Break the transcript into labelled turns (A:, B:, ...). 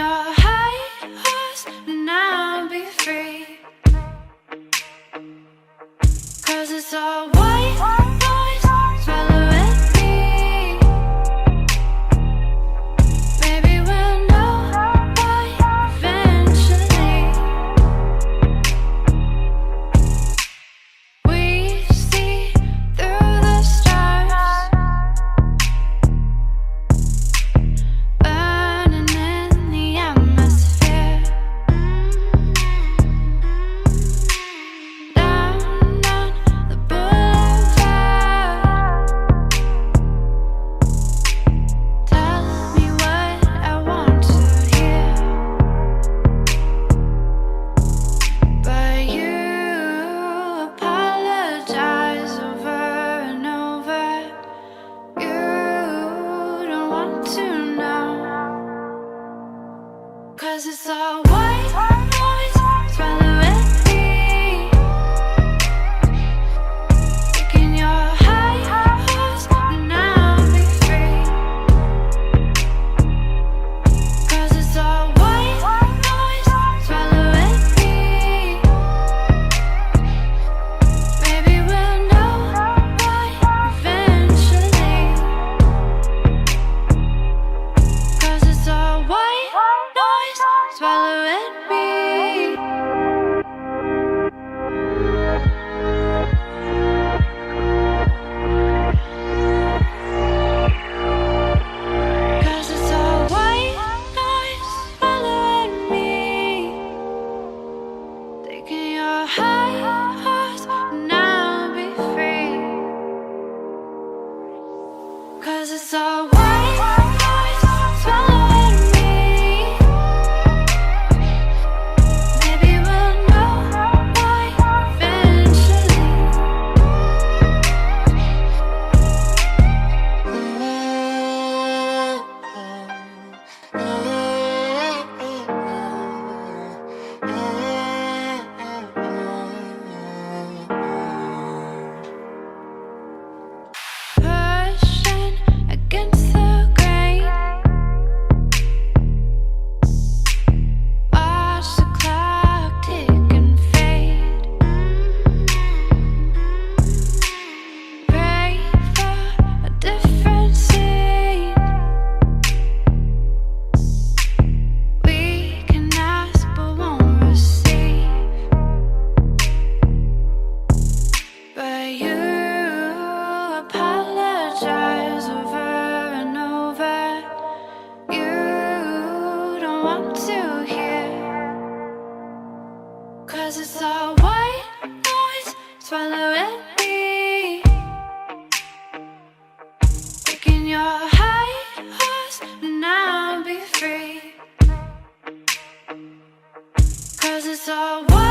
A: your high horse and I'll be free. 'Cause it's all white noise following me. Maybe we'll know why eventually. We see through the stars, burning in the atmosphere. Down the boulevard, tell me what I want to hear. But you apologize over and over. You don't want to know. 'Cause it's all white noise following me. Taking your high horse and I'll be free. 'Cause it's all white noise following me. Maybe we'll know why eventually. 'Cause it's all white noise following me. 'Cause it's all white noise following me. Taking your high horse and I'll be free. 'Cause it's all white noise following me. Maybe we'll know why eventually. Pushing against the grain, watch the clock tick and fade. Pray for a different scene. We can ask but won't receive. But you apologize over and over. You don't want to hear. 'Cause it's all white noise following me. Taking your high horse and I'll be free. 'Cause it's all white